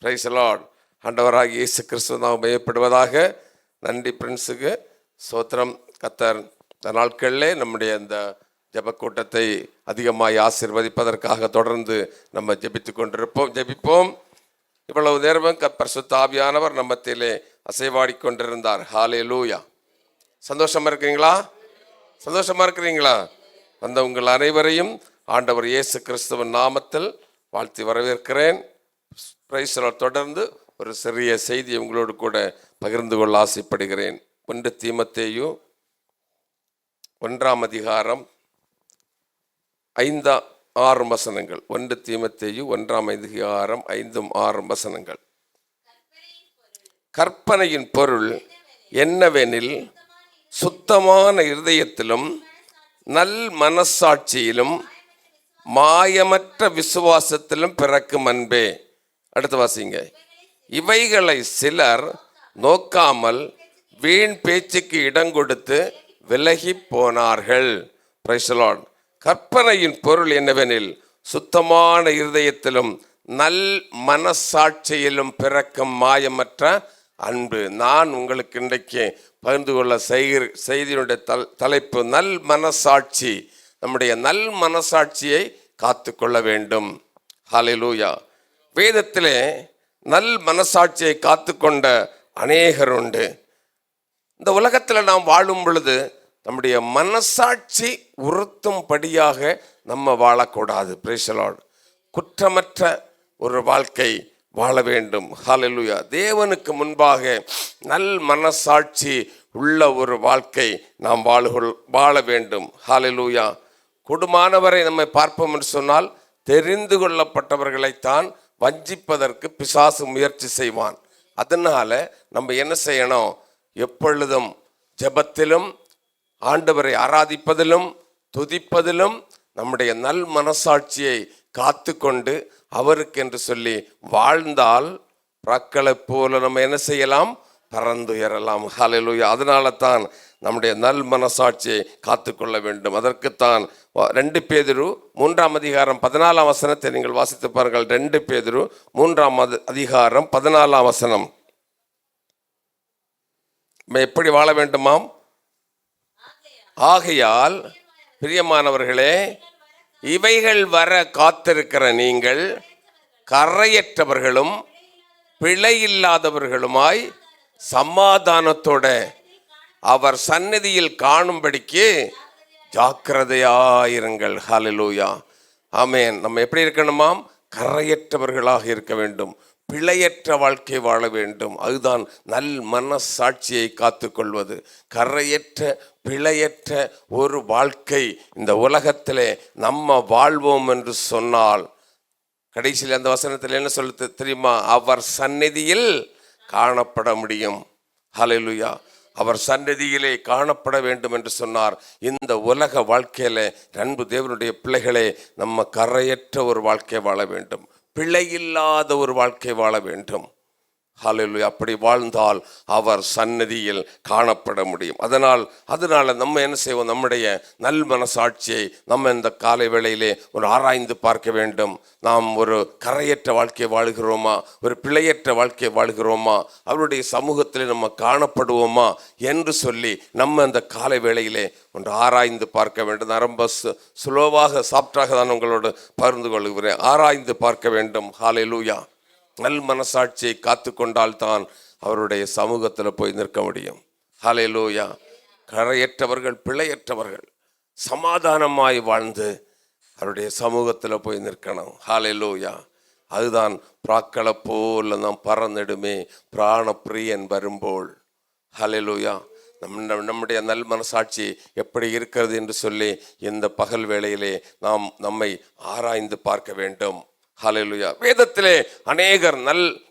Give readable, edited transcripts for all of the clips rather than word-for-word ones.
Price the Lord. ஆண்டவராகிய இயேசு கிறிஸ்து நாம் மையப்படுவதாக. நன்றி பிரின்ஸுக்கு சோத்திரம். கர்த்தர் இந்த நாட்களிலே நம்முடைய இந்த ஜெபக்கூட்டத்தை அதிகமாய் ஆசீர்வதிப்பதற்காக தொடர்ந்து நம்ம ஜெபிப்போம். இவ்வளவு நேரமும் பரிசுத்த ஆவியானவர் நம்ம மத்தியிலே அசைவாடி கொண்டிருந்தார். ஹல்லேலூயா. சந்தோஷமா இருக்கிறீங்களா? சந்தோஷமா இருக்கிறீங்களா? வந்த உங்கள் அனைவரையும் ஆண்டவர் இயேசு கிறிஸ்துவின் நாமத்தில் வாழ்த்தி வரவேற்கிறேன். Price the Lord. தொடர்ந்து ஒரு சிறிய செய்தியை உங்களோடு கூட பகிர்ந்து கொள்ள ஆசைப்படுகிறேன். 1 தீமோத்தேயு 1 அதிகாரம் 5-6 வசனங்கள். 1 தீமோத்தேயு 1 அதிகாரம் 5-6 வசனங்கள். கற்பனையின் பொருள் என்னவெனில், சுத்தமான இருதயத்திலும் நல் மனசாட்சியிலும் மாயமற்ற விசுவாசத்திலும் பிறக்கும் அன்பே. அடுத்து வாசிங்க. இவைகளை சிலர் நோக்காமல் வீண் பேச்சுக்கு இடம் கொடுத்து விலகி போனார்கள். Praise the lord. கற்பனையின் பொருள் என்னவெனில், சுத்தமான இருதயத்திலும் நல் மனசாட்சியிலும் பிறக்கும் மாயமற்ற அன்பு. நான் உங்களுக்கு இன்றைக்கு பகிர்ந்து கொள்ள செய்தியினுடைய தலைப்பு நல் மனசாட்சி. நம்முடைய நல் மனசாட்சியை காத்து கொள்ள வேண்டும். ஹல்லேலூயா. வேதத்திலே நல் மனசாட்சியை காத்து கொண்ட அநேகர் உண்டு. இந்த உலகத்தில் நாம் வாழும் பொழுது நம்முடைய மனசாட்சி உறுத்தும்படியாக நம்ம வாழக்கூடாது. Price the Lord. குற்றமற்ற ஒரு வாழ்க்கை வாழ வேண்டும். ஹல்லேலூயா. தேவனுக்கு முன்பாக நல் மனசாட்சி உள்ள ஒரு வாழ்க்கை நாம் வாழ வேண்டும். ஹல்லேலூயா. கூடுமானவரை நம்மை பார்ப்போம் என்று சொன்னால், தெரிந்து கொள்ளப்பட்டவர்களைத்தான் வஞ்சிப்பதற்கு பிசாசு முயற்சி செய்வான். அதனால நம்ம என்ன செய்யணும்? எப்பொழுதும் ஜெபத்திலும் ஆண்டவரை ஆராதிப்பதிலும் துதிப்பதிலும் நம்முடைய நல் மனசாட்சியை காத்து கொண்டு அவருக்கு என்று சொல்லி வாழ்ந்தால் புறாக்களை போல நம்ம என்ன செய்யலாம்? பறந்துயரலாம். ஹல்லேலூயா. அதனால தான் நம்முடைய நல் மனசாட்சியை காத்து கொள்ள வேண்டும். அதற்குத்தான் 2 பேதுரு 3 அதிகாரம் 14 வசனத்தை நீங்கள் வாசித்து பாருங்கள். 2 பேதுரு 3 அதிகாரம் 14 வசனம். எப்படி வாழ வேண்டுமாம்? ஆகையால் பிரியமானவர்களே, இவைகள் வர காத்திருக்கிற நீங்கள் கரையற்றவர்களும் பிழையில்லாதவர்களுமாய் சமாதானத்தோட அவர் சந்நிதியில் காணும்படிக்கு ஜாக்கிரதையாயிருங்கள். ஹல்லேலூயா. ஆமென். நம்ம எப்படி இருக்கணுமாம்? கரையற்றவர்களாக இருக்க வேண்டும். பிழையற்ற வாழ்க்கை வாழ வேண்டும். அதுதான் நல் மனசாட்சியை காத்து கொள்வது. கரையற்ற பிழையற்ற ஒரு வாழ்க்கை இந்த உலகத்திலே நம்ம வாழ்வோம் என்று சொன்னால், கடைசியில் அந்த வசனத்தில் என்ன சொல்லுது தெரியுமா? அவர் சந்நிதியில் காணப்பட முடியும். ஹல்லேலூயா. அவர் சந்நிதியிலே காணப்பட வேண்டும் என்று சொன்னார். இந்த உலக வாழ்க்கையில அன்பு தேவனுடைய பிள்ளைகளே, நம்ம கரையற்ற ஒரு வாழ்க்கை வாழ வேண்டும். பிழையில்லாத ஒரு வாழ்க்கை வாழ வேண்டும். ஹல்லேலூயா. அப்படி வாழ்ந்தால் அவர் சந்நிதியில் காணப்பட முடியும். அதனால நம்ம என்ன செய்வோம்? நம்முடைய நல் மனசாட்சியை நம்ம இந்த காலை வேளையிலே ஒரு ஆராய்ந்து பார்க்க வேண்டும். நாம் ஒரு கரையற்ற வாழ்க்கை வாழுகிறோமா? ஒரு பிழையற்ற வாழ்க்கை வாழுகிறோமா? அவருடைய சமூகத்தில் நம்ம காணப்படுவோமா என்று சொல்லி நம்ம இந்த காலை வேளையிலே ஒன்று ஆராய்ந்து பார்க்க வேண்டும். நான் ரொம்ப சுலோவாக சாப்டாக தான் உங்களோடு பகிர்ந்து கொள்கிறேன். ஆராய்ந்து பார்க்க வேண்டும். ஹல்லேலூயா. நல் மனசாட்சியை காத்து கொண்டால்தான் அவருடைய சமூகத்தில் போய் நிற்க முடியும். ஹல்லேலூயா. கரையற்றவர்கள் பிழையற்றவர்கள் சமாதானமாய் வாழ்ந்து அவருடைய சமூகத்தில் போய் நிற்கணும். ஹல்லேலூயா. அதுதான் புறாக்களை போல நாம் பறந்திடுமே பிராண பிரியன் வரும்போல். ஹல்லேலூயா. நம்முடைய நல் மனசாட்சி எப்படி இருக்கிறது என்று சொல்லி இந்த பகல் வேளையிலே நாம் நம்மை ஆராய்ந்து பார்க்க வேண்டும். ஹல்லேலூயா. வேதத்திலே அநேகர்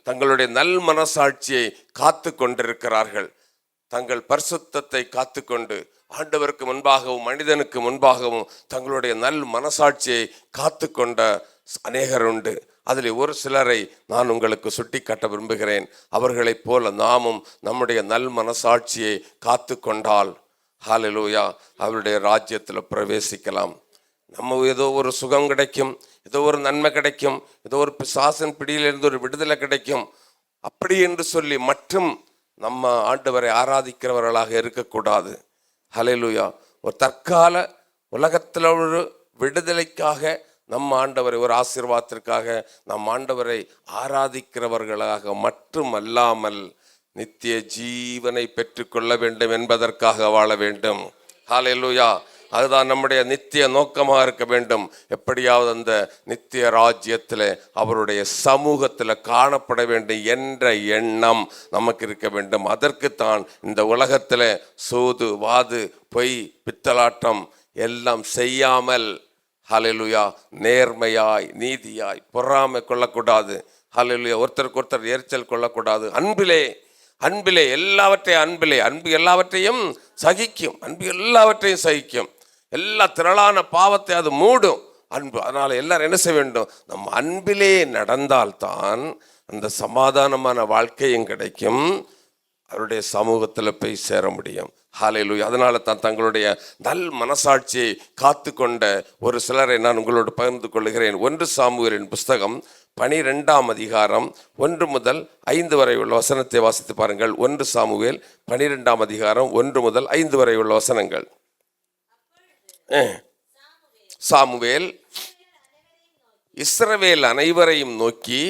தங்களுடைய நல் மனசாட்சியை காத்து கொண்டிருக்கிறார்கள். தங்கள் பரிசுத்தத்தை காத்து கொண்டு ஆண்டவருக்கு முன்பாகவும் மனிதனுக்கு முன்பாகவும் தங்களுடைய நல் மனசாட்சியை காத்து கொண்ட அநேகர் உண்டு. அதில் ஒரு சிலரை நான் உங்களுக்கு சுட்டி காட்ட விரும்புகிறேன். அவர்களைப் போல நாமும் நம்முடைய நல் மனசாட்சியை காத்து கொண்டால் ஹல்லேலூயா அவருடைய ராஜ்யத்தில் பிரவேசிக்கலாம். நம்ம ஏதோ ஒரு சுகம் கிடைக்கும், ஏதோ ஒரு நன்மை கிடைக்கும், ஏதோ ஒரு பிசாசின் பிடியிலிருந்து ஒரு விடுதலை கிடைக்கும், அப்படி என்று சொல்லி மற்றும் நம்ம ஆண்டவரை ஆராதிக்கிறவர்களாக இருக்கக்கூடாது. ஹல்லேலூயா. ஒரு தற்கால உலகத்தில் ஒரு விடுதலைக்காக நம்ம ஆண்டவரை, ஒரு ஆசீர்வாதத்திற்காக நம் ஆண்டவரை ஆராதிக்கிறவர்களாக மட்டுமல்லாமல் நித்திய ஜீவனை பெற்றுக்கொள்ள வேண்டும் என்பதற்காக வாழ வேண்டும். ஹல்லேலூயா. அதுதான் நம்முடைய நித்திய நோக்கமாக இருக்க வேண்டும். எப்படியாவது அந்த நித்திய ராஜ்யத்தில் அவருடைய சமூகத்தில் காணப்பட வேண்டும் என்ற எண்ணம் நமக்கு இருக்க வேண்டும். அதற்குத்தான் இந்த உலகத்தில் சூது, வாது, பொய், பித்தலாட்டம் எல்லாம் செய்யாமல், ஹல்லேலூயா, நேர்மையாய், நீதியாய், பொறாமை கொள்ளக்கூடாது. ஹல்லேலூயா. ஒருத்தருக்கு ஒருத்தர் எரிச்சல் கொள்ளக்கூடாது. அன்பிலே எல்லாவற்றையும் அன்பு எல்லாவற்றையும் சகிக்கும். அன்பு எல்லாவற்றையும் சகிக்கும். எல்லா திரளான பாவத்தை அது மூடும் அன்பு. அதனால எல்லாரும் என்ன செய்ய வேண்டும்? நம்ம அன்பிலே நடந்தால்தான் அந்த சமாதானமான வாழ்க்கையும் கிடைக்கும், அவருடைய சமூகத்தில் போய் சேர முடியும். ஹல்லேலூயா. அதனால தான் தங்களுடைய நல் மனசாட்சியை காத்து கொண்ட ஒரு சிலரை நான் உங்களோடு பகிர்ந்து கொள்கிறேன். 1 சாமுவேலின் புஸ்தகம் 12ஆம் அதிகாரம் 1 முதல் 5 வரை உள்ள வசனத்தை வாசித்து பாருங்கள். 1 சாமுவேல் 12ஆம் அதிகாரம் 1 முதல் 5 வரை உள்ள வசனங்கள். சாமுவேல் இஸ்ரவேல் அனைவரையும் நோக்கி,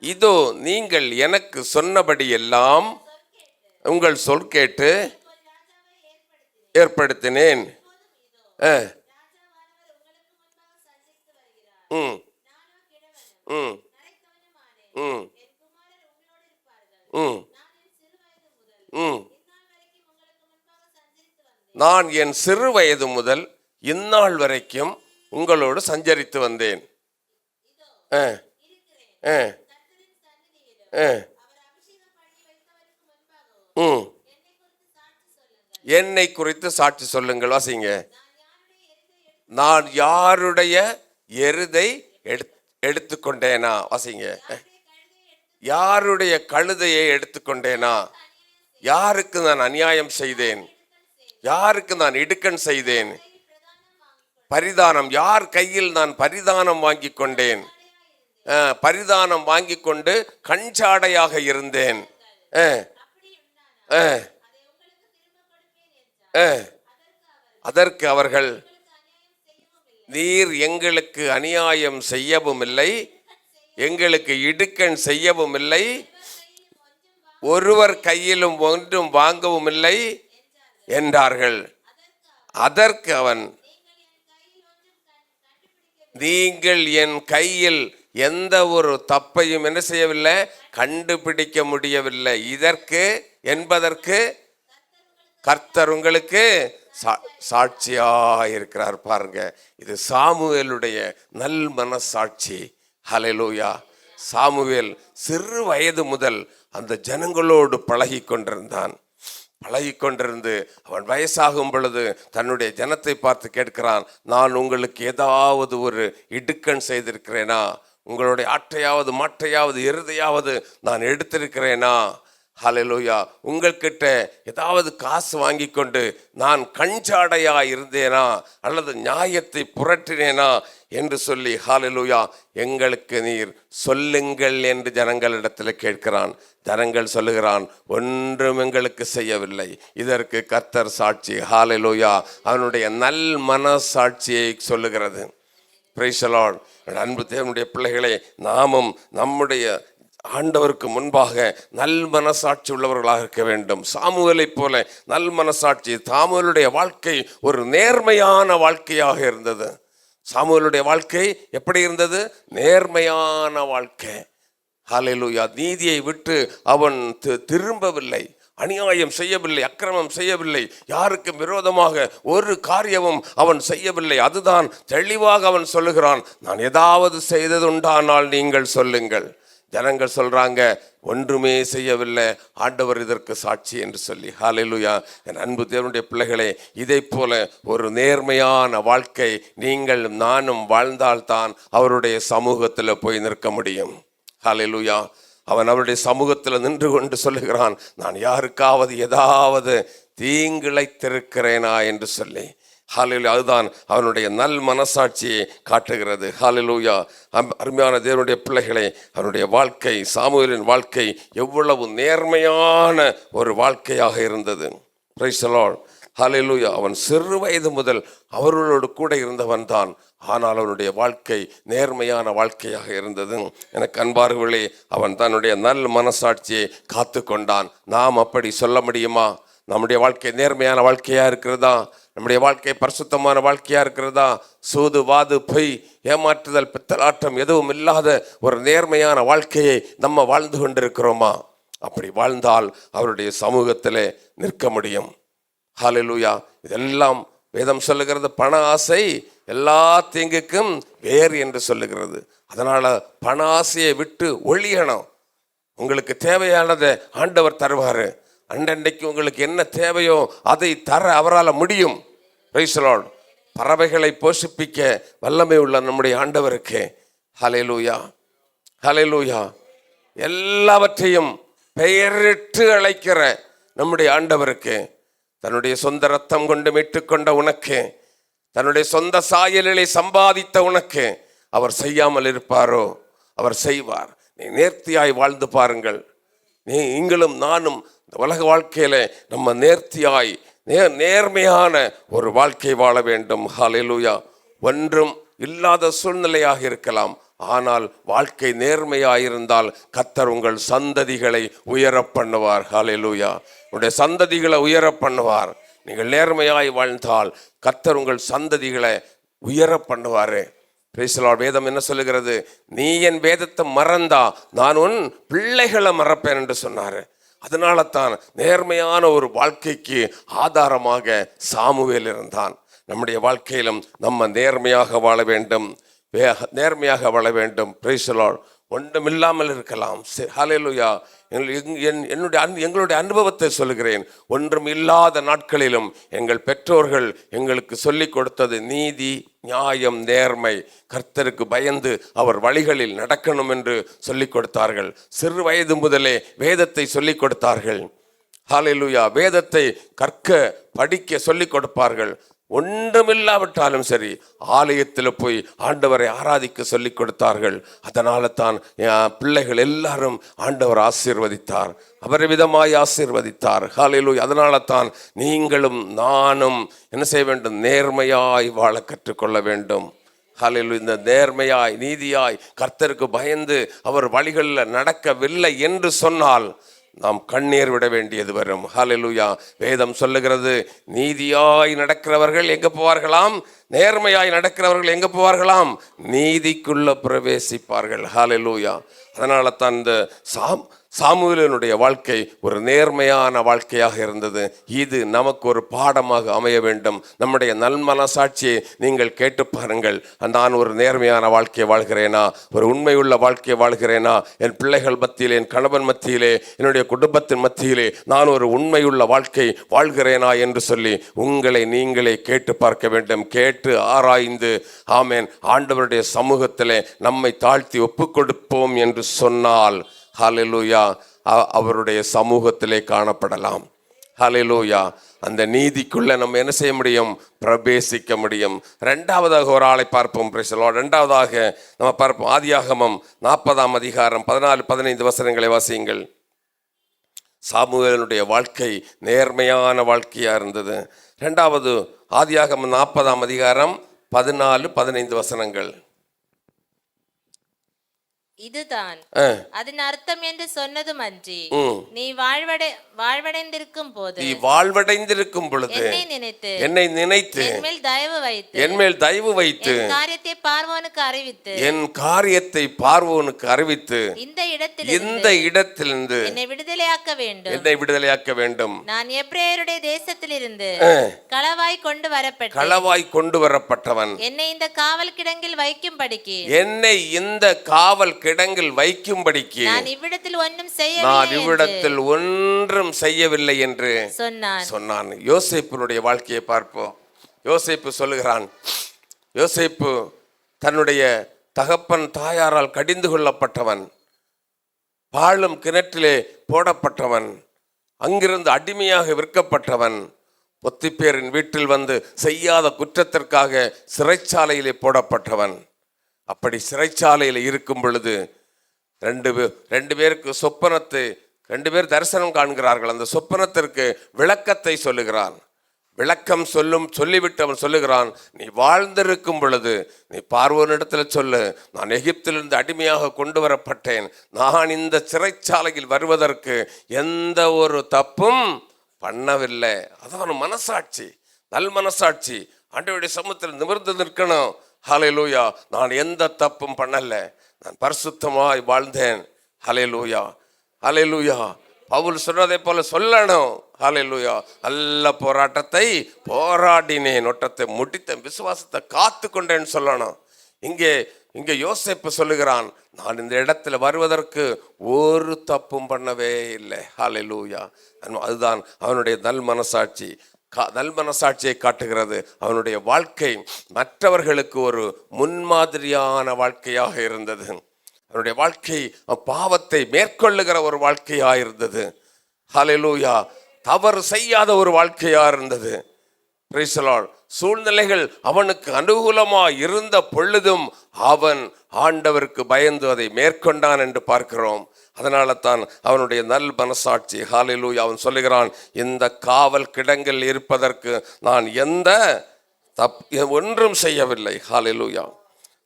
இதோ நீங்கள் எனக்கு சொன்னபடியெல்லாம் உங்கள் சொல் கேட்டு ஏற்படுத்தினேன். நான் என் சிறு வயது முதல் இந்நாள் வரைக்கும் உங்களோடு சஞ்சரித்து வந்தேன். என்னை குறித்து சாட்சி சொல்லுங்கள். வாசிங்க. நான் யாருடைய எருதை எடுத்துக்கொண்டேனா? வாசிங்க. யாருடைய கழுதையை எடுத்துக்கொண்டேனா? யாருக்கு நான் அநியாயம் செய்தேன்? யாருக்கு நான் இடுக்கண் செய்தேன்? பரிதானம் யார் கையில் நான் பரிதானம் வாங்கி கொண்டேன்? பரிதானம் வாங்கி கொண்டு கஞ்சாடையாக இருந்தேன். அதற்கு அவர்கள், நீர் எங்களுக்கு அநியாயம் செய்யவும் இல்லை, எங்களுக்கு இடுக்கண் செய்யவும் இல்லை, ஒருவர் கையிலும் ஒன்றும் வாங்கவும் இல்லை என்றார்கள். அதற்கு அவன், நீங்கள் என் கையில் எந்த ஒரு தப்பையும் என்ன செய்யவில்லை, கண்டுபிடிக்க முடியவில்லை. இதற்கு என்பதற்கு கர்த்தர் உங்களுக்கு சாட்சியாயிருக்கிறார். பாருங்க, இது சாமுவேலுடைய நல் மனசாட்சி. ஹல்லேலூயா. சாமுவேல் சிறு வயது முதல் அந்த ஜனங்களோடு பழகி கொண்டிருந்து அவன் வயசாகும் பொழுது தன்னுடைய ஜனத்தை பார்த்து கேட்கிறான், நான் உங்களுக்கு ஏதாவது ஒரு இடுக்கண் செய்திருக்கிறேனா? உங்களுடைய ஆட்டையாவது மாட்டையாவது எருதையாவது நான் எடுத்திருக்கிறேனா? ஹல்லேலூயா. உங்கள்கிட்ட ஏதாவது காசு வாங்கி கொண்டு நான் கஞ்சாடையா இருந்தேனா அல்லது நியாயத்தை புரட்டினேனா என்று சொல்லி, ஹல்லேலூயா, எங்களுக்கு நீர் சொல்லுங்கள் என்று ஜனங்களிடத்தில் கேட்கிறான். ஜனங்கள் சொல்லுகிறான், ஒன்றும் எங்களுக்கு செய்யவில்லை. இதற்கு கர்த்தர் சாட்சி. ஹல்லேலூயா. அவனுடைய நல் மனசாட்சியை சொல்லுகிறது. Price the Lord. அன்பு தேவனுடைய பிள்ளைகளே, நாமும் நம்முடைய ஆண்டவருக்கு முன்பாக நல் மனசாட்சி உள்ளவர்களாக இருக்க வேண்டும். சாமுவேலை போல நல் மனசாட்சி. சாமுவேலுடைய வாழ்க்கை ஒரு நேர்மையான வாழ்க்கையாக இருந்தது. சாமுவேலுடைய வாழ்க்கை எப்படி இருந்தது? நேர்மையான வாழ்க்கை. ஹல்லேலூயா. நீதியை விட்டு அவன் திரும்பவில்லை, அநியாயம் செய்யவில்லை, அக்கிரமம் செய்யவில்லை, யாருக்கும் விரோதமாக ஒரு காரியமும் அவன் செய்யவில்லை. அதுதான் தெளிவாக அவன் சொல்லுகிறான், நான் ஏதாவது செய்ததுண்டானால் நீங்கள் சொல்லுங்கள். ஜனங்கள் சொல்றாங்க, ஒன்றுமே செய்யவில்லை, ஆண்டவர் இதற்கு சாட்சி என்று சொல்லி. ஹல்லேலூயா. என் அன்பு தேவனுடைய பிள்ளைகளே, இதை போல ஒரு நேர்மையான வாழ்க்கை நீங்கள் நானும் வாழ்ந்தால்தான் அவருடைய சமூகத்தில் போய் நிற்க முடியும். ஹல்லேலூயா. அவன் அவருடைய சமூகத்தில் நின்று கொண்டு சொல்லுகிறான், நான் யாருக்காவது ஏதாவது தீங்கிழைத்திருக்கிறேனா என்று சொல்லி. ஹalleluya. அதுதான் அவனுடைய நல் மனசாட்சியை காட்டுகிறது. ஹalleluya. அருமையான தேவனுடைய பிள்ளைகளை, அவனுடைய வாழ்க்கை, சாமுவேலின் வாழ்க்கை எவ்வளவு நேர்மையான ஒரு வாழ்க்கையாக இருந்தது. Praise the lord. ஹalleluya. அவன் சிறு வயது முதல் அவர்களோடு கூட இருந்தவன் தான். ஆனால் அவனுடைய வாழ்க்கை நேர்மையான வாழ்க்கையாக இருந்தது. எனக்கு அன்பார்களே, அவன் தன்னுடைய நல் மனசாட்சியை காத்து கொண்டான். நாம் அப்படி சொல்ல முடியுமா? நம்முடைய வாழ்க்கை நேர்மையான வாழ்க்கையா இருக்கிறதா? நம்முடைய வாழ்க்கை பரிசுத்தமான வாழ்க்கையா இருக்கிறதா? சூது, வாது, பொய், ஏமாற்றுதல், பித்தலாட்டம் எதுவும் இல்லாத ஒரு நேர்மையான வாழ்க்கையை நம்ம வாழ்ந்து கொண்டிருக்கிறோமா? அப்படி வாழ்ந்தால் அவருடைய சமூகத்திலே நிற்க முடியும். ஹalleluya. இதெல்லாம் வேதம் சொல்லுகிறது, பண ஆசை எல்லா தீங்குக்கும் வேறு என்று சொல்லுகிறது. அதனால பண ஆசையை விட்டு ஒழியணும். உங்களுக்கு தேவையானதை ஆண்டவர் தருவாரு. அண்டன்றைக்கு உங்களுக்கு என்ன தேவையோ அதை தர அவரால் முடியும். Price the Lord. பறவைகளை போஷிப்பிக்க வல்லமை உள்ள நம்முடைய ஆண்டவருக்கு ஹல்லேலூயா, ஹல்லேலூயா. எல்லாவற்றையும் பெயரிட்டு அழைக்கிற நம்முடைய ஆண்டவருக்கு, தன்னுடைய சொந்த ரத்தம் கொண்டு மீட்டுக்கொண்ட உனக்கு, தன்னுடைய சொந்த சாயலிலே சம்பாதித்த உனக்கு அவர் செய்யாமல் இருப்பாரோ? அவர் செய்வார். நீ நேர்த்தியாய் வாழ்ந்து பாருங்கள். நீங்களும் நானும் இந்த உலக வாழ்க்கையில நம்ம நேர்த்தியாய் நேர்மையான ஒரு வாழ்க்கை வாழ வேண்டும். ஹல்லேலூயா. ஒன்றும் இல்லாத சூழ்நிலையாக இருக்கலாம், ஆனால் வாழ்க்கை நேர்மையாயிருந்தால் கர்த்தர் உங்கள் சந்ததிகளை உயர பண்ணுவார். ஹல்லேலூயா. உங்களுடைய சந்ததிகளை உயர பண்ணுவார். நீங்கள் நேர்மையாய் வாழ்ந்தால் கர்த்தர் உங்கள் சந்ததிகளை உயர பண்ணுவாரு. Price the Lord. வேதம் என்ன சொல்லுகிறது? நீ என் வேதத்தை மறந்தா நான் உன் பிள்ளைகளை மறப்பேன் என்று சொன்னாரு. அதனால தான் நேர்மையான ஒரு வாழ்க்கைக்கு ஆதாரமாக சாமுவேல் இருந்தான். நம்முடைய வாழ்க்கையிலும் நம்ம நேர்மையாக வாழ வேண்டும், நேர்மையாக வாழ வேண்டும். Price the Lord. ஒன்றுமில்லாமல் இருக்கலாம். ஹல்லேலூயா. எங்களுடைய அனுபவத்தை சொல்லுகிறேன். ஒன்றும் இல்லாத நாட்களிலும் எங்கள் பெற்றோர்கள் எங்களுக்கு சொல்லிக் கொடுத்தது நீதி, நியாயம், நேர்மை, கர்த்தருக்கு பயந்து அவர் வழிகளில் நடக்கணும் என்று சொல்லிக் கொடுத்தார்கள். சிறு வயது முதலே வேதத்தை சொல்லிக் கொடுத்தார்கள். ஹல்லேலூயா. வேதத்தை கற்க, படிக்க சொல்லிக் கொடுப்பார்கள். ஒன்றுமில்லாவிட்டாலும் சரி ஆலயத்தில் போய் ஆண்டவரை ஆராதிக்க சொல்லிக் கொடுத்தார்கள். அதனால தான் பிள்ளைகள் எல்லாரும் ஆண்டவர் ஆசீர்வதித்தார், அபரிவிதமாய் ஆசீர்வதித்தார். ஹல்லேலூயா. அதனால தான் நீங்களும் நானும் என்ன செய்ய வேண்டும்? நேர்மையாய் வாழ கற்றுக்கொள்ள வேண்டும். ஹல்லேலூயா. இந்த நேர்மையாய், நீதியாய், கர்த்தருக்கு பயந்து அவர் வழிகளில் நடக்கவில்லை என்று சொன்னால் நாம் கண்ணீர் விட வேண்டியது வரும். ஹல்லேலூயா. வேதம் சொல்லுகிறது, நீதியாய் நடக்கிறவர்கள் எங்க போவார்களாம்? நேர்மையாய் நடக்கிறவர்கள் எங்க போவார்களாம்? நீதிக்குள்ள பிரவேசிப்பார்கள். ஹல்லேலூயா. அதனால தான் இந்த சாமுவேலினுடைய வாழ்க்கை ஒரு நேர்மையான வாழ்க்கையாக இருந்தது. இது நமக்கு ஒரு பாடமாக அமைய வேண்டும். நம்முடைய நல்மனசாட்சியை நீங்கள் கேட்டு பாருங்கள். நான் ஒரு நேர்மையான வாழ்க்கையை வாழ்கிறேனா? ஒரு உண்மையுள்ள வாழ்க்கையை வாழ்கிறேனா? என் பிள்ளைகள் மத்தியிலே, என் கணவன் மத்தியிலே, என்னுடைய குடும்பத்தின் மத்தியிலே நான் ஒரு உண்மையுள்ள வாழ்க்கை வாழ்கிறேனா என்று சொல்லி உங்களை நீங்களே கேட்டு பார்க்க வேண்டும். கேட்டு ஆராய்ந்து ஆமென் ஆண்டவருடைய சமூகத்திலே நம்மை தாழ்த்தி ஒப்புக் கொடுப்போம் என்று சொன்னால் ஹல்லேலூயா அவருடைய சமூகத்திலே காணப்படலாம். ஹல்லேலூயா. அந்த நீதிக்குள்ள நம்ம என்ன செய்ய முடியும்? பிரவேசிக்க முடியும். இரண்டாவதாக ஒரு ஆளை பார்ப்போம். Price the Lord. இரண்டாவதாக நம்ம பார்ப்போம் ஆதியாகமம் 40ஆம் அதிகாரம் 14-15 வசனங்களை வாசியுங்கள். சாமுவேலுடைய வாழ்க்கை நேர்மையான வாழ்க்கையா இருந்தது. இரண்டாவது ஆதியாகமம் 40ஆம் அதிகாரம் 14-15 வசனங்கள். இதுதான் அதன் அர்த்தம் என்று சொன்னதும் அன்றி, நீ வாழ்வடைந்திருக்கும் போது, நீ வாழ்வடைந்திருக்கும் பொழுது என்னை நினைத்து என் மேல் தயவு வைத்து என் காரியத்தை பார்வோனுக்கு அறிவித்து இந்த இடத்திலிருந்து என்னை விடுதலையாக்க வேண்டும். நான் எபிரேயருடைய தேசத்திலிருந்து களவாய் கொண்டு வரப்பட்டவன். என்னை இந்த காவல் கிடங்கில் வைக்கும்படிக்கு நான் இவ்விடத்தில் ஒன்றும் செய்யவில்லை என்று சொன்னான். யோசேப்பினுடைய வாழ்க்கையை பார்ப்போம். யோசேப்பு சொல்லுகிறான். யோசேப்பு தன்னுடைய தகப்பன் தாயாரால் கடிந்து கொள்ளப்பட்டவன், பாழும் கிணற்றிலே போடப்பட்டவன், அங்கிருந்து அடிமையாக விற்கப்பட்டவன், பொத்திப்பேரின் வீட்டில் வந்து செய்யாத குற்றத்திற்காக சிறைச்சாலையிலே போடப்பட்டவன். அப்படி சிறைச்சாலையில் இருக்கும் பொழுது ரெண்டு பேருக்கு ரெண்டு பேர் தரிசனம் காண்கிறார்கள். அந்த சொப்பனத்திற்கு விளக்கத்தை சொல்லுகிறான். விளக்கம் சொல்லிவிட்டு அவன் சொல்லுகிறான், நீ வாழ்ந்திருக்கும் பொழுது நீ பார்வோனிடத்துல சொல்லு, நான் எகிப்திலிருந்து அடிமையாக கொண்டு வரப்பட்டேன், நான் இந்த சிறைச்சாலையில் வருவதற்கு எந்த ஒரு தப்பும் பண்ணவில்லை. அதான் மனசாட்சி, நல் மனசாட்சி. ஆண்டவருடைய சமூகத்தில் நிமிர்ந்து நிற்கணும். ஹல்லேலூயா, நான் எந்த தப்பும் பண்ணல, நான் பரிசுத்தமாய் வாழ்ந்தேன். ஹல்லேலூயா, ஹல்லேலூயா. பவுல் சொன்னதை போல சொல்லணும். ஹல்லேலூயா, நல்ல போராட்டத்தை போராடினேன், ஒட்டத்தை முடித்தேன், விசுவாசத்தை காத்து கொண்டேன்னு சொல்லணும். இங்கே யோசேப்பு சொல்லுகிறான், நான் இந்த இடத்துல வருவதற்கு ஒரு தப்பும் பண்ணவே இல்லை. ஹல்லேலூயா. அதுதான் அவனுடைய நல் மனசாட்சி. நல் மனசாட்சியை காட்டுகிறது. அவனுடைய வாழ்க்கை மற்றவர்களுக்கு ஒரு முன்மாதிரியான வாழ்க்கையாக இருந்தது. அவனுடைய வாழ்க்கை பாவத்தை மேற்கொள்ளுகிற ஒரு வாழ்க்கையா இருந்தது. ஹல்லேலூயா. தவறு செய்யாத ஒரு வாழ்க்கையா இருந்தது. Praise the Lord. சூழ்நிலைகள் அவனுக்கு அனுகூலமாக இருந்த பொழுதும் அவன் ஆண்டவருக்கு பயந்து அதை மேற்கொண்டான் என்று பார்க்கிறோம். அதனால தான் அவனுடைய நல் மனசாட்சி. ஹல்லேலூயா. அவன் சொல்லுகிறான், இந்த காவல் கிடங்கில் இருப்பதற்கு நான் எந்த ஒன்றும் செய்யவில்லை. ஹல்லேலூயா,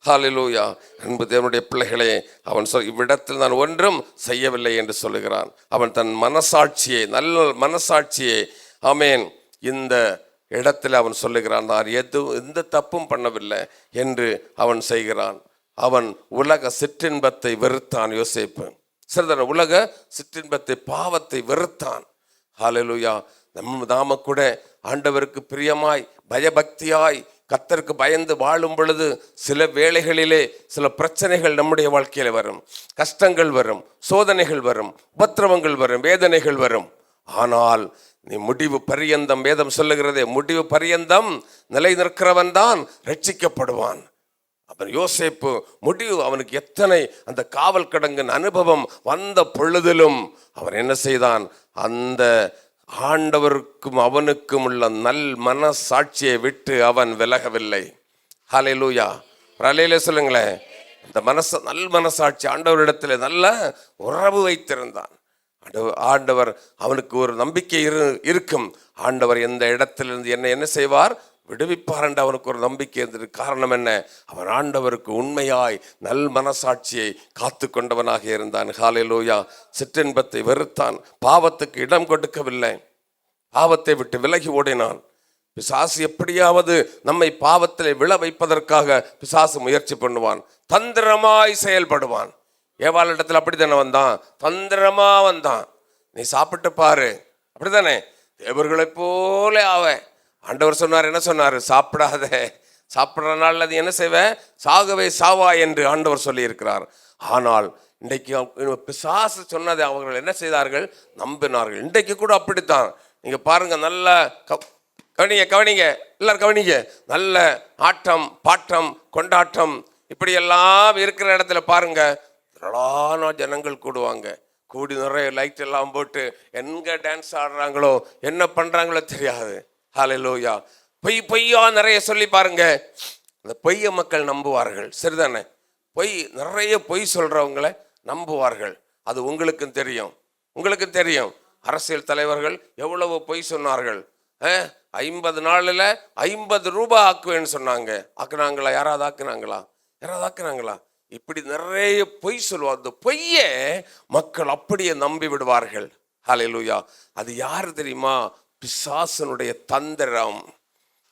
ஹல்லேலூயா. அன்பு தேவனுடைய பிள்ளைகளே, அவன் இவ்விடத்தில் நான் ஒன்றும் செய்யவில்லை என்று சொல்லுகிறான். அவன் தன் மனசாட்சியை, நல்ல மனசாட்சியை, ஆமென், இந்த இடத்தில் அவன் சொல்லுகிறான், நான் எந்த தப்பும் பண்ணவில்லை என்று அவன் செய்கிறான். அவன் உலக சிற்றின்பத்தை வெறுத்தான். யோசேப்பு சரிதான, உலக சிற்றின்பத்தை, பாவத்தை வெறுத்தான். ஹல்லேலூயா. நாம கூட ஆண்டவருக்கு பிரியமாய் பயபக்தியாய் கர்த்தருக்கு பயந்து வாழும் பொழுது சில வேளைகளிலே சில பிரச்சனைகள் நம்முடைய வாழ்க்கையில வரும், கஷ்டங்கள் வரும், சோதனைகள் வரும், உபத்திரவங்கள் வரும், வேதனைகள் வரும். ஆனால் நீ முடிவு பரியந்தம், வேதம் சொல்லுகிறதே, முடிவு பரியந்தம் நிலை நிற்கிறவன் தான் ரட்சிக்கப்படுவான். அவன் யோசேப்பு முடிவு, அவனுக்கு எத்தனை அந்த காவல் கிடங்கின் அனுபவம் வந்த பொழுதிலும் அவன் என்ன செய்தான், அந்த ஆண்டவருக்கும் அவனுக்கும் உள்ள நல் மனசாட்சியை விட்டு அவன் விலகவில்லை. ஹல்லேலூயா. ஹல்லேலூயா சொல்லுங்களேன். அந்த நல் மனசாட்சி, ஆண்டவரிடத்துல நல்ல உறவு வைத்திருந்தான். ஆண்டவர் அவனுக்கு ஒரு நம்பிக்கை இருக்கும். ஆண்டவர் எந்த இடத்திலிருந்து என்ன செய்வார், விடுவிப்பார் என்று அவனுக்கு ஒரு நம்பிக்கை இருந்தது. காரணம் என்ன, அவன் ஆண்டவருக்கு உண்மையாய் நல் மனசாட்சியை காத்து கொண்டவனாக இருந்தான். ஹல்லேலூயா. சிற்றின்பத்தை வெறுத்தான், பாவத்துக்கு இடம் கொடுக்கவில்லை, பாவத்தை விட்டு விலகி ஓடினான். பிசாசு எப்படியாவது நம்மை பாவத்திலே விழ வைப்பதற்காக பிசாசு முயற்சி பண்ணுவான், தந்திரமாய் செயல்படுவான். ஏவாள் இடத்துல அப்படித்தானே வந்தான், தந்திரமா வந்தான். நீ சாப்பிட்டு பாரு, அப்படித்தானே, தேவர்களை போல ஆவ. ஆண்டவர் சொன்னார், என்ன சொன்னார், சாப்பிடாத, சாப்பிட்ற நாள் அது என்ன செய்வேன், சாகவே சாவா என்று ஆண்டவர் சொல்லி இருக்கிறார். ஆனால் இன்றைக்கு பிசாசு சொன்னதை அவர்கள் என்ன செய்தார்கள், நம்பினார்கள். இன்றைக்கு கூட அப்படித்தான். நீங்க பாருங்க, நல்ல கவனிங்க எல்லாரும் கவனிங்க, நல்ல ஆட்டம் பாட்டம் கொண்டாட்டம் இப்படி எல்லாம் இருக்கிற இடத்துல பாருங்க, திரளான ஜனங்கள் கூடுவாங்க. கூடி நிறைய லைட் எல்லாம் போட்டு எங்க டான்ஸ் ஆடுறாங்களோ என்ன பண்றாங்களோ தெரியாது. ஹல்லேலூயா. பொய்யா நிறைய சொல்லி பாருங்க, அந்த பொய்ய மக்கள் நம்புவார்கள். சரிதானே, நிறைய பொய் சொல்றவங்களை நம்புவார்கள். அது உங்களுக்கும் தெரியும். அரசியல் தலைவர்கள் எவ்வளவு பொய் சொன்னார்கள். 50 நாளில் 50 ரூபாய் ஆக்குவேன்னு சொன்னாங்க. ஆக்குனாங்களா? யாராவது ஆக்குனாங்களா? இப்படி நிறைய பொய் சொல்லுவார். அந்த பொய்யை மக்கள் அப்படியே நம்பி விடுவார்கள். ஹல்லேலூயா. அது யாரு தெரியுமா, பிசாசனுடைய தந்திரம்.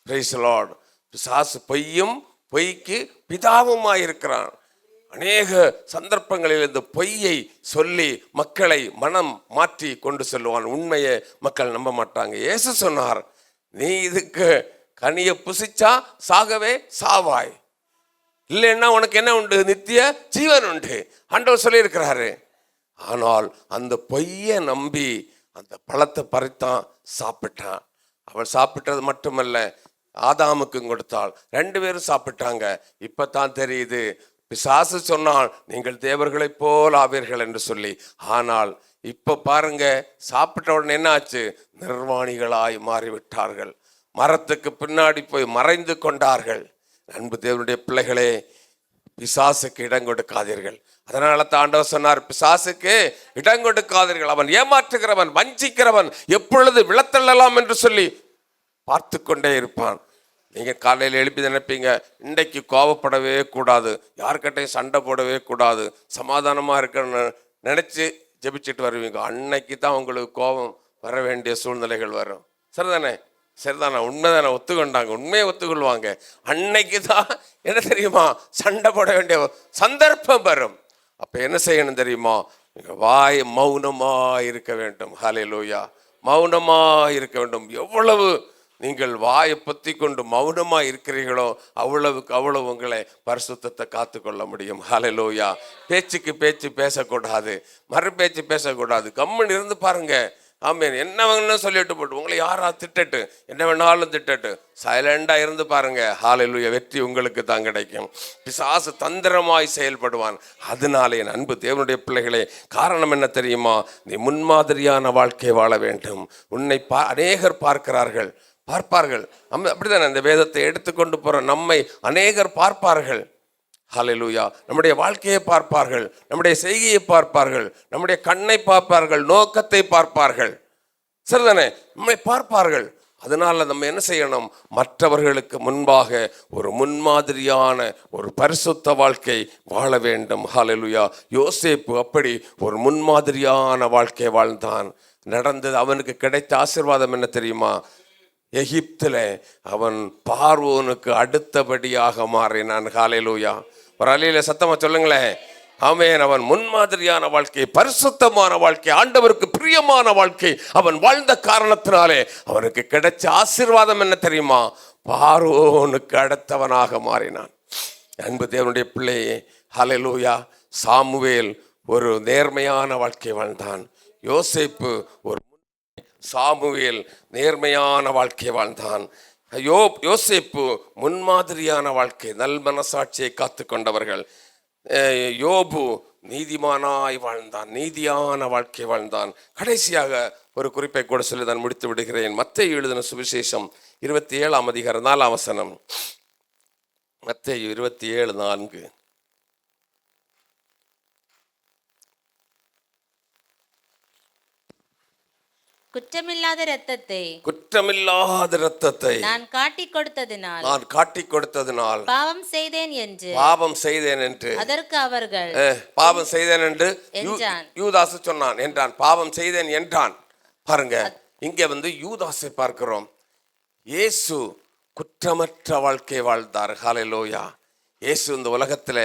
Price the Lord. பிசாசு பொய்க்கு பிதாவுமாயிருக்கிறான். அநேக சந்தர்ப்பங்களில் இந்த பொய்யை சொல்லி மக்களை மனம் மாற்றி கொண்டு செல்லுவான். உண்மையை மக்கள் நம்ப மாட்டாங்க. இயேசு சொன்னார், நீ இதுக்கு கனியை புசிச்சா சாகவே சாவாய், இல்லைன்னா உனக்கு என்ன உண்டு, நித்திய ஜீவன் உண்டு, ஆண்டவர் சொல்லி இருக்கிறாரு. ஆனால் அந்த பொய்யை நம்பி அந்த பழத்தை பறித்தான், சாப்பிட்டான். அவள் சாப்பிட்டது மட்டுமல்ல, ஆதாமுக்கும் கொடுத்தாள். 2 பேரும் சாப்பிட்டாங்க. இப்பதான் தெரியுது, பிசாசு சொன்னால் நீங்கள் தேவர்களைப் போல் ஆவீர்கள் என்று சொல்லி. ஆனால் இப்ப பாருங்க, சாப்பிட்ட உடனே என்ன ஆச்சு? நிர்வாணிகளாய் மாறிவிட்டார்கள். மரத்துக்கு பின்னாடி போய் மறைந்து கொண்டார்கள். அன்பு தேவனுடைய பிள்ளைகளே, பிசாசுக்கு இடம் கொடுக்காதீர்கள். அதனால தான் ஆண்டவர் சொன்னார், பிசாசுக்கு இடம் கொடுக்காதீர்கள், அவன் ஏமாற்றுகிறவன், வஞ்சிக்கிறவன், எப்பொழுது விழத்தள்ளலாம் என்று சொல்லி பார்த்து கொண்டே இருப்பான். நீங்க காலையில் எழுப்பி நினைப்பீங்க, இன்றைக்கு கோவப்படவே கூடாது, யாருக்கிட்டையும் சண்டை போடவே கூடாது, சமாதானமா இருக்கணும்னு நினைச்சு ஜெபிச்சுட்டு வருவீங்க. அன்னைக்கு தான் உங்களுக்கு கோபம் வர வேண்டிய சூழ்நிலைகள் வரும். சரிதானே? சரிதானே? உண்மைதானே? ஒத்துக்கொண்டாங்க, உண்மையை ஒத்துக்கொள்வாங்க. அன்னைக்கு தான் என்ன தெரியுமா, சண்டை போட வேண்டிய சந்தர்ப்பம் வரும். அப்ப என்ன செய்யணும் தெரியுமா? வாய் மௌனமா இருக்க வேண்டும். ஹல்லேலூயா! மௌனமா இருக்க வேண்டும். எவ்வளவு நீங்கள் வாயை பற்றி கொண்டு மௌனமா இருக்கிறீர்களோ அவ்வளவுக்கு அவ்வளவு உங்களை பரிசுத்தத்தை காத்துக்கொள்ள முடியும். ஹல்லேலூயா! பேச்சுக்கு பேச்சு பேசக்கூடாது, மறு பேச்சு பேசக்கூடாது. கம்முன்னு இருந்து பாருங்க. ஆமேன். என்ன வேணும்னு சொல்லிட்டு போட்டு, உங்களை யாரா திட்டட்டு, என்ன வேணாலும் திட்டட்டு, சைலண்டா இருந்து பாருங்க. ஹல்லேலூயா! வெற்றி உங்களுக்கு தான் கிடைக்கும். பிசாசு தந்திரமாய் செயல்படுவான். அதனால என் அன்பு தேவனுடைய பிள்ளைகளே, காரணம் என்ன தெரியுமா? நீ முன்மாதிரியான வாழ்க்கை வாழ வேண்டும். உன்னை அநேகர் பார்க்கிறார்கள், பார்ப்பார்கள். அப்படித்தானே? இந்த வேதத்தை எடுத்துக்கொண்டு போற நம்மை அநேகர் பார்ப்பார்கள். ஹல்லேலூயா! நம்முடைய வாழ்க்கையை பார்ப்பார்கள், நம்முடைய செய்கையை பார்ப்பார்கள், நம்முடைய கண்ணை பார்ப்பார்கள், நோக்கத்தை பார்ப்பார்கள். சரிதானே? நம்மை பார்ப்பார்கள். அதனால நம்ம என்ன செய்யணும்? மற்றவர்களுக்கு முன்பாக ஒரு முன்மாதிரியான ஒரு பரிசுத்த வாழ்க்கை வாழ வேண்டும். ஹல்லேலூயா! யோசேப்பு அப்படி ஒரு முன்மாதிரியான வாழ்க்கை வாழ்ந்தான். நடந்தது அவனுக்கு கிடைத்த ஆசீர்வாதம் என்ன தெரியுமா? எகிப்தில் அவன் பார்வோனுக்கு அடுத்தபடியாக மாறினான். ஹல்லேலூயா! ஒரு அலையில சத்தமா சொல்லுங்களேன். ஆமென். அவன் முன்மாதிரியான வாழ்க்கை, பரிசுத்தமான வாழ்க்கை, ஆண்டவருக்கு பிரியமான வாழ்க்கை அவன் வாழ்ந்த காரணத்தினாலே அவனுக்கு கிடைச்ச ஆசீர்வாதம் என்ன தெரியுமா? பார்வோனுக்கு அடுத்தவனாக மாறினான். அன்பு தேவனுடைய பிள்ளையே, ஹல்லேலூயா! சாமுவேல் ஒரு நேர்மையான வாழ்க்கை வாழ்ந்தான். யோசேப்பு ஒரு சாமுவேல் நேர்மையான வாழ்க்கை வாழ்ந்தான். யோசேப்பு முன்மாதிரியான வாழ்க்கை, நல் மனசாட்சியை காத்து கொண்டவர்கள். யோபு நீதிமானாய் வாழ்ந்தான், நீதியான வாழ்க்கை வாழ்ந்தான். கடைசியாக ஒரு குறிப்பை கூட சொல்லி நான் முடித்து விடுகிறேன். மத்தேயு எழுதின சுவிசேஷம் 27ஆம் அதிகாரம் 4ஆம் வசனம். மத்தேயு 27:4. குற்றமில்லாத இரத்தத்தை நான் காட்டிக் கொடுத்ததினால் பாவம் செய்தேன் என்று அதற்கு அவர்கள் பாவம் செய்தேன் என்று யூதாசு சொன்னான் என்றான். பாவம் செய்தேன் என்றான். பாருங்க, இங்க யூதாசை பார்க்கிறோம். இயேசு குற்றமற்ற வாழ்க்கை வாழ்ந்தார். ஹல்லேலூயா! இயேசு இந்த உலகத்தில்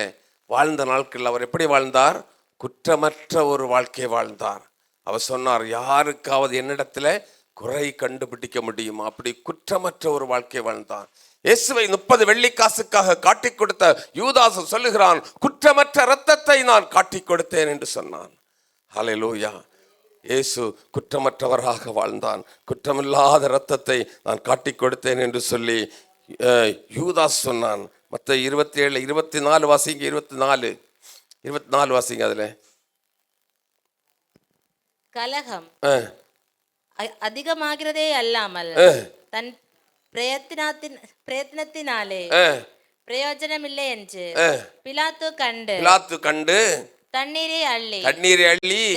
வாழ்ந்த நாட்கள் அவர் எப்படி வாழ்ந்தார்? குற்றமற்ற ஒரு வாழ்க்கை வாழ்ந்தார். அவர் சொன்னார், யாருக்காவது என்னிடத்துல குறை கண்டுபிடிக்க முடியுமா? அப்படி குற்றமற்ற ஒரு வாழ்க்கை வாழ்ந்தான். இயேசுவை 30 வெள்ளிக்காசுக்காக காட்டிக் கொடுத்த யூதாசு சொல்லுகிறான், குற்றமற்ற இரத்தத்தை நான் காட்டிக் கொடுத்தேன் என்று சொன்னான். ஹல்லேலூயா! இயேசு குற்றமற்றவராக வாழ்ந்தான். குற்றமில்லாத இரத்தத்தை நான் காட்டிக் கொடுத்தேன் என்று சொல்லி யூதாஸ் சொன்னான். மத்த 27:24 வாசிங்க. 24 வாசிங்க. அதுல கலகம் அதிகமாகிறதே அல்லாமல் தன் பிரயத்னத்தினாலே பிரயோஜனம் இல்லை என்று பிலாத்து கண்டு தண்ணீரை அள்ளி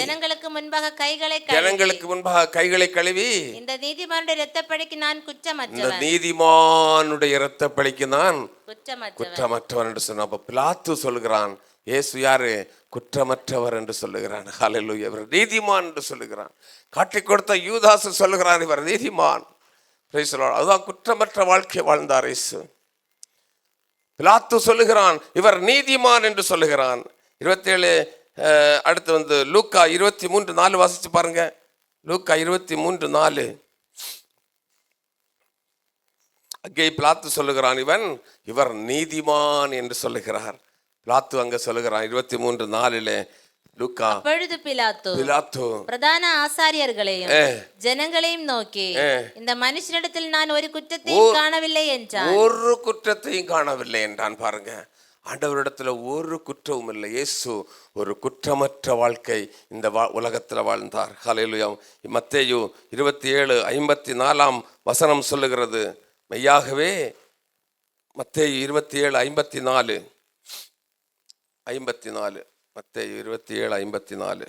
ஜனங்களுக்கு முன்பாக கைகளை கழுவி இந்த நீதிமானுடைய இரத்தப்பழிக்கு நான் குற்றமற்றவன் என்று சொன்னான். அப்ப பிலாத்து சொல்லுகிறான், இயேசு யாரு? குற்றமற்றவர் என்று சொல்லுகிறான். ஹல்லேலூயா! இவர் நீதிமான் என்று சொல்லுகிறான். காட்டிக் கொடுத்த யூதாசு சொல்லுகிறான், இவர் நீதிமான். அதுதான் குற்றமற்ற வாழ்க்கை வாழ்ந்தார் இயேசு. பிலாத்து சொல்லுகிறான், இவர் நீதிமான் என்று சொல்லுகிறான். 27 அடுத்து லூக்கா 23:4 வாசிச்சு பாருங்க. லூக்கா 23:4. அங்கே பிலாத்து சொல்லுகிறான், இவர் நீதிமான் என்று சொல்லுகிறார். பிலாத்து அங்க சொல்லுகிறான் 23:4. லூக்கா அப்பொழுது பிலாத்து பிரதான ஆசாரியர்களையும் ஜனங்களையும் நோக்கி, இந்த மனுஷனிடத்தில் நான் ஒரு குற்றத்தையும் காணவில்லை என்றான். ஒரு குற்றத்தையும் காணவில்லை என்றான். பாருங்க, ஆண்டவரிடத்துல ஒரு குற்றமும் இல்லை. இயேசு ஒரு குற்றமற்ற வாழ்க்கை இந்த உலகத்தில் வாழ்ந்தார். ஹல்லேலூயா. மத்தேயு 27:54 சொல்லுகிறது, மெய்யாகவே மத்தேயு 27:54 மத்தேயு 27:54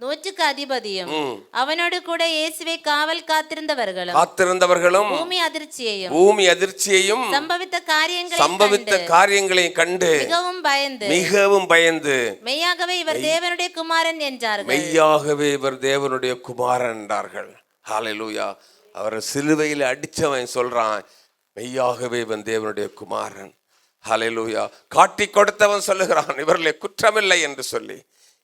நூற்றுக்கு அதிபதியும் அவனோடு கூட இயேசுவை காவல் காத்திருந்தவர்களும் பூமி அதிர்ச்சியையும் சம்பவித்த காரியங்களையும் கண்டு மிகவும் பயந்து மெய்யாகவே இவர் தேவனுடைய குமாரன் என்றார்கள். மெய்யாகவே இவர் தேவனுடைய குமாரன் என்றார்கள். ஹல்லேலூயா. அவர் சிலுவையில் அடிச்சவன் சொல்றான், மெய்யாகவே இவன் தேவனுடைய குமாரன். ஹல்லேலூயா. காட்டி கொடுத்தவன் சொல்லுகிறான், இவர்களே குற்றமில்லை என்று சொல்லி.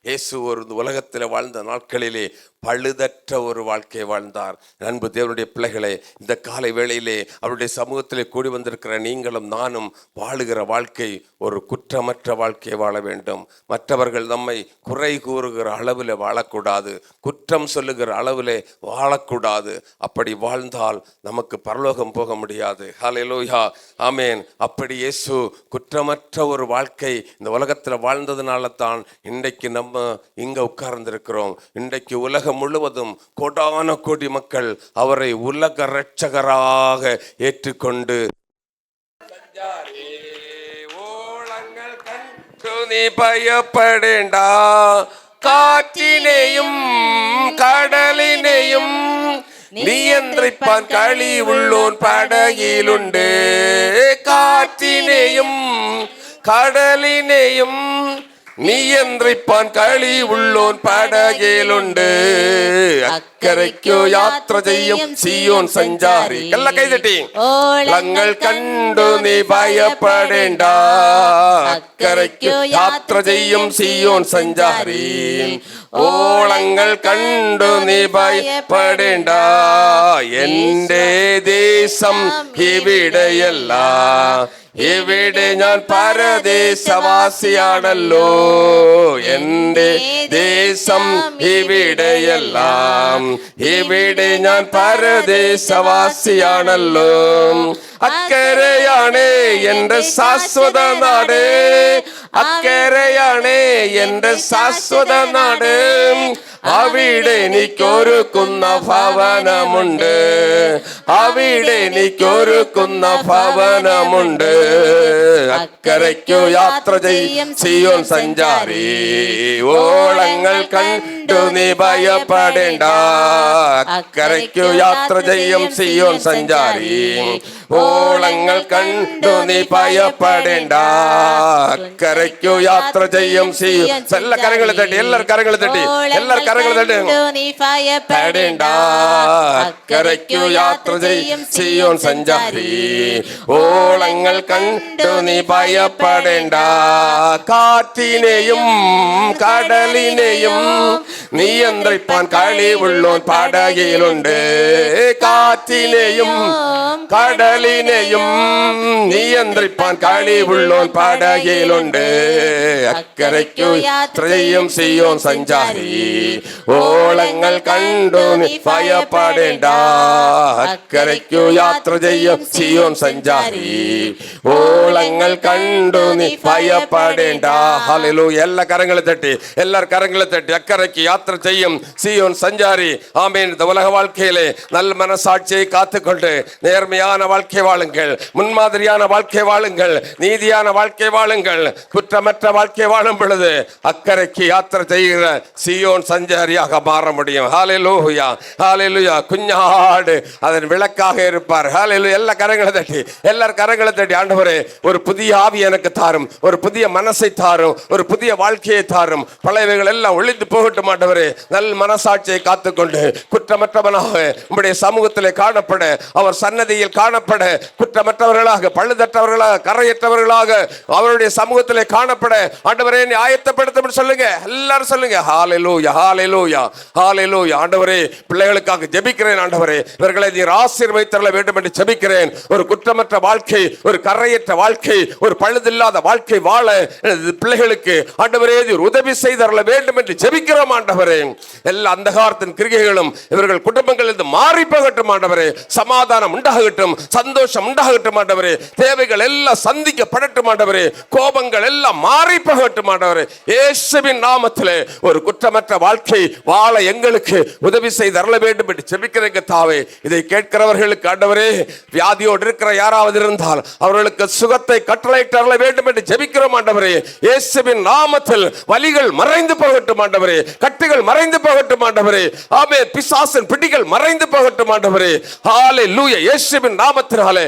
இயேசு ஒரு உலகத்தில் வாழ்ந்த நாட்களிலே பழுதற்ற ஒரு வாழ்க்கையை வாழ்ந்தார். அன்பு தேவனுடைய பிள்ளைகளே, இந்த காலை வேளையிலே அவருடைய சமூகத்திலே கூடி வந்திருக்கிற நீங்களும் நானும் வாழுகிற வாழ்க்கை ஒரு குற்றமற்ற வாழ்க்கையை வாழ வேண்டும். மற்றவர்கள் நம்மை குறை கூறுகிற அளவில் வாழக்கூடாது, குற்றம் சொல்லுகிற அளவில் வாழக்கூடாது. அப்படி வாழ்ந்தால் நமக்கு பரலோகம் போக முடியாது. ஹல்லேலூயா, ஆமேன். அப்படி இயேசு குற்றமற்ற ஒரு வாழ்க்கை இந்த உலகத்தில் வாழ்ந்ததுனால தான் இன்றைக்கு நம்ம இங்க உட்கார்ந்திருக்கிறோம். இன்றைக்கு உலகம் முழுவதும் கோடான கோடி மக்கள் அவரை உலக இரட்சகராக ஏற்றுக்கொண்டு நீ பயப்படேண்டா, காற்றினையும் கடலினையும் நியந்திரிப்பான் களி உள்ளோன் படகிலுண்டு. காற்றினையும் கடலினையும் நியந்திரிப்பான் களி உள்ளோன் படகிலுண்டு. അക്കരയ്ക്കോ യാത്ര ചെയ്യും സിയോൻ സഞ്ചാരി. കല്ല കൈതട്ടി. ഓളങ്ങൾ കണ്ടു നീ ഭയപ്പെടേണ്ട, അക്കരയ്ക്കോ യാത്ര ചെയ്യും സിയോൻ സഞ്ചാരി. ഓളങ്ങൾ കണ്ടു നീ ഭയപ്പെടേണ്ട, എന്റെ ദേശം ഇവിടെയല്ല, ഇവിടെ ഞാൻ പരദേശവാസിയാണല്ലോ. എന്റെ ദേശം ഇവിടെയല്ല, ഇവിടെ ഞാൻ പരദേശവാസിയാണല്ലോ. അക്കരയാണ് എന്റെ ശാശ്വത നാട്, അക്കരയാണ് എന്റെ ശാശ്വത നാട്. അവിടെ എനിക്കൊരുക്കുന്ന ഭവനമുണ്ട്, അവിടെ എനിക്കൊരുക്കുന്ന ഭവനമുണ്ട്. അക്കരയ്ക്കു യാത്ര ചെയ്യും സിയോൻ സഞ്ചാരി. ഓളങ്ങൾ കണ്ടു നീ ഭയപ്പെടേണ്ട, അക്കരയ്ക്കു യാത്ര ചെയ്യും സിയോൻ സഞ്ചാരി. ഓളങ്ങൾ കണ്ടു നീ ഭയപ്പെടേണ്ട, അക്കരയ്ക്കു യാത്ര ചെയ്യും സിയോൻ. എല്ലാ കരങ്ങളും തട്ടി, എല്ലാവരും കരങ്ങൾ തട്ടി, എല്ലാവരും കരങ്ങൾ തട്ടി. ഭയപ്പെടേണ്ട, അക്കരയ്ക്കു യാത്ര ചെയ്യും സിയോൻ സഞ്ചാരി. ഓളങ്ങൾ കണ്ടു നീ ഭയപ്പെടേണ്ട, കാറ്റിനെയും കടലിനെയും നിയന്ത്രിപ്പാൻ കഴിവുള്ളോൻ പടകിലുണ്ട്. കാറ്റിനെയും കടലിനെയും നിയന്ത്രിപ്പാൻ കഴിവുള്ളോൻ പടകിലുണ്ട്. അക്കരയ്ക്കു യാത്ര ചെയ്യും സിയോൻ സഞ്ചാരി. ഓളങ്ങൾ കണ്ടു നീ ഭയപ്പെടേണ്ട, അക്കരയ്ക്കു യാത്ര ചെയ്യും സിയോൻ സഞ്ചാരി. ഓളങ്ങൾ കണ്ടു നീ ഭയപ്പെടേണ്ട. ഹല്ലേലൂയ. എല്ലാ കരങ്ങളും തട്ടി, எல்லார் கரங்களை தட்டி. அக்கறைக்கு யாத்திரை செய்யும் சீயோன் சஞ்சாரி. ஆமீன். இந்த உலக வாழ்க்கையிலே நல்ல மனசாட்சியை காத்துக்கொண்டு நேர்மையான வாழ்க்கை வாழுங்கள், முன்மாதிரியான வாழ்க்கை வாழுங்கள், நீதியான வாழ்க்கை வாழுங்கள். குற்றமற்ற வாழ்க்கை வாழும் பொழுது அக்கறைக்கு யாத்திரை செய்கிற சீயோன் சஞ்சாரியாக மாற முடியும். ஹல்லேலூயா, ஹல்லேலூயா. குஞ்ஞாடு அதன் விளக்காக இருப்பார். ஹல்லேலூயா. எல்லா கரங்களை தட்டி, எல்லார் கரங்களை தட்டி. ஆண்டவரே, ஒரு புதிய ஆவி எனக்கு தாரும், ஒரு புதிய மனசை தாரும், ஒரு புதிய வாழ்க்கையை தாரும். பழையவைகள் எல்லாம் ஒழிந்து போகட்டும். ஆண்டவரே, நல்ல மனசாட்சியை காத்துக்கொண்டு குற்றமற்றவனாக உம்முடைய சமூகத்திலே காணப்பட, அவர் சன்னதியில் காணப்பட, குற்றமற்றவர்களாக, பழுதற்றவர்களாக, கரையற்றவர்களாக அவருடைய சமூகத்திலே காணப்பட ஆண்டவரே நீ ஆயத்தப்படுத்த சொல்லுங்க. எல்லாரும் சொல்லுங்க. ஹல்லேலூயா, ஹல்லேலூயா, ஹல்லேலூயா. ஆண்டவரே, பிள்ளைகளுக்காக ஜெபிக்கிறேன். ஆண்டவரே, இவர்களை நீர் ஆசீர்வதித்தருள வேண்டும் என்று ஜெபிக்கிறேன். ஒரு குற்றமற்ற வாழ்க்கை, ஒரு கரையற்ற வாழ்க்கை, ஒரு பழுதில்லாத வாழ்க்கை வாழ பிள்ளைகளுக்கு ஆண்டவரே நீர் உதவி செய்தருள வேண்டும் என்று ஜெபிக்கிறோம். ஆண்டவரே, ஆண்டவரே. எல்லா அந்தகாரத்தின் கிரிகைகளும் இவர்கள் குடும்பங்களில் மாறி போகட்டும் ஆண்டவரே. சமாதானம் உண்டாகட்டும், சந்தோஷம் உண்டாகட்டும் ஆண்டவரே. தேவைகள் எல்லாம் சந்திக்கப்படட்டும் ஆண்டவரே. கோபங்கள் எல்லாம் மாறி போகட்டும் ஆண்டவரே. இயேசுவின் நாமத்திலே ஒரு குற்றமற்ற வாழ்க்கை வாழ எங்களுக்கு உதவி செய்து அருள வேண்டும் என்று ஜெபிக்கிறேன் கர்த்தாவே. இதை கேட்கிறவர்களுக்கு ஆண்டவரே, வியாதியோடு இருக்கிற யாராவது இருந்தால் அவர்களுக்கு சுகத்தை கட்டளையிட்டு அருள வேண்டும் என்று ஜெபிக்கிறோம் ஆண்டவரே. இயேசுவின் நாமத்தில் வலிகள் மறைந்து போகட்டும் ஆண்டவரே. கட்டுகள் மறைந்து போகட்டும் ஆண்டவரே. ஆமென். பிசாசின் பிடிகள் மறைந்து போகட்டும் ஆண்டவரே. ஹalleluya. இயேசுவின் நாமத்தினாலே